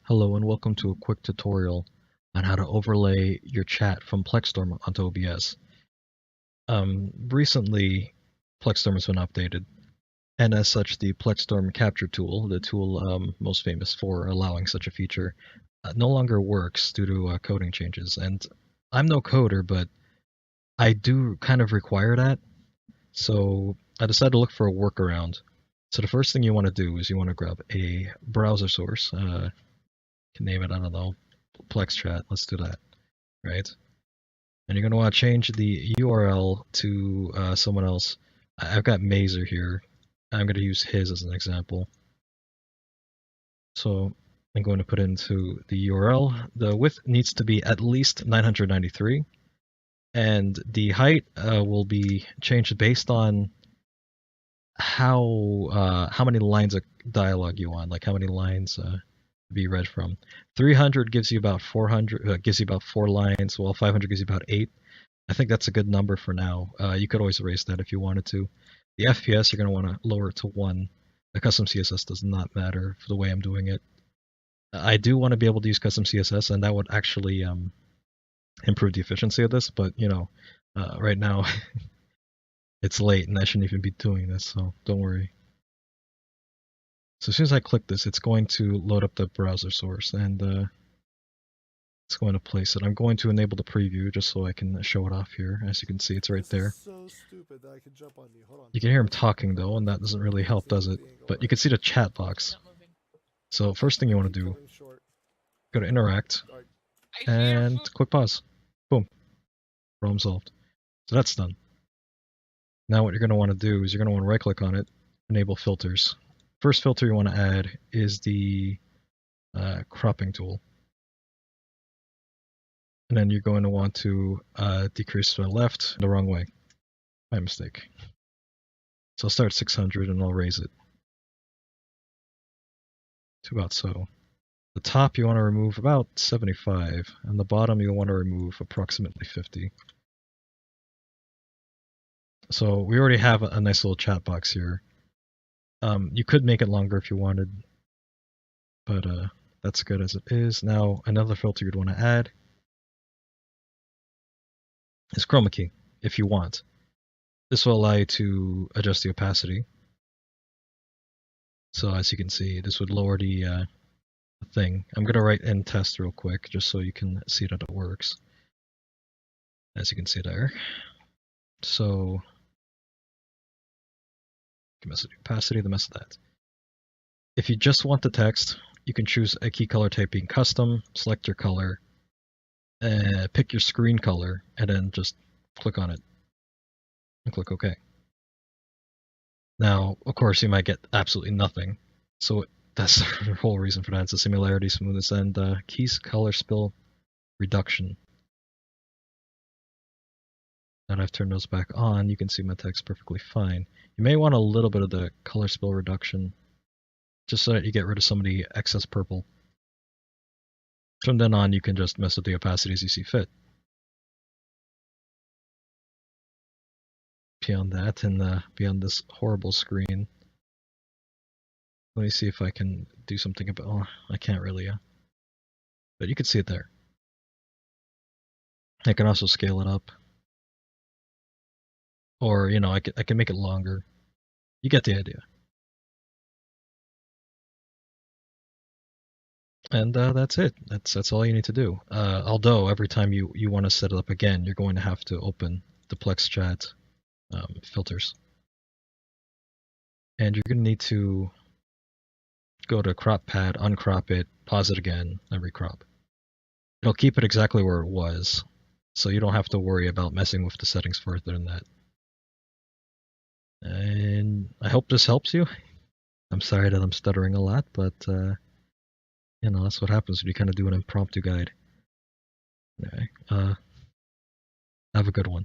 Hello and welcome to a quick tutorial on how to overlay your chat from Plexstorm onto OBS. Recently, Plexstorm has been updated, and as such, the Plexstorm capture tool, the tool most famous for allowing such a feature, no longer works due to coding changes. And I'm no coder, but I do kind of require that, so I decided to look for a workaround. So the first thing you want to do is you want to grab a browser source. Can name it, I don't know, Plex Chat. Let's do that, right? And you're going to want to change the URL to someone else. I've got Mazer here. I'm going to use his as an example. So I'm going to put into the URL. The width needs to be at least 993, and the height will be changed based on how many lines of dialogue you want, like how many lines to be read from. 300 gives you about 400, gives you about 4 lines, while 500 gives you about 8. I think that's a good number for now. You could always raise that if you wanted to. The FPS, you're going to want to lower it to 1. The custom CSS does not matter for the way I'm doing it. I do want to be able to use custom CSS, and that would actually improve the efficiency of this, but you know, right now it's late and I shouldn't even be doing this, so don't worry. So as soon as I click this, it's going to load up the browser source, and it's going to place it. I'm going to enable the preview just so I can show it off here. As you can see, it's right there. So stupid that I can jump on you. Hold on. You can hear him talking though, and that doesn't really help, does it? But you can see the chat box. So first thing you want to do, go to interact, and click pause. Boom. Problem solved. So that's done. Now what you're going to want to do is you're going to want to right click on it, enable filters. First filter you want to add is the cropping tool. And then you're going to want to decrease to the left the wrong way. My mistake. So I'll start 600 and I'll raise it to about so. The top you want to remove about 75, and the bottom you want to remove approximately 50. So we already have a nice little chat box here. You could make it longer if you wanted, but that's good as it is. Now another filter you'd want to add is chroma key, if you want. This will allow you to adjust the opacity. So as you can see, this would lower the thing. I'm going to write in test real quick, just so you can see that it works. As you can see there. So, mess with the opacity, the mess of that. If you just want the text, you can choose a key color type being custom, select your color, pick your screen color, and then just click on it. And click OK. Now, of course, you might get absolutely nothing. So that's the whole reason for that. It's the similarity, smoothness, and keys color spill reduction. And I've turned those back on. You can see my text perfectly fine. You may want a little bit of the color spill reduction, just so that you get rid of some of the excess purple. From then on, you can just mess with the opacity as you see fit. Beyond that, and beyond this horrible screen, let me see if I can do something about. Oh, I can't really, but you can see it there. I can also scale it up, or you know, I can make it longer. You get the idea. And that's it. That's all you need to do. Although every time you want to set it up again, you're going to have to open the Plex Chat filters, and you're going to need to go to crop pad, uncrop it, pause it again, and recrop. It'll keep it exactly where it was, so you don't have to worry about messing with the settings further than that. And I hope this helps you. I'm sorry that I'm stuttering a lot, but you know, that's what happens when you kind of do an impromptu guide. Anyway, have a good one.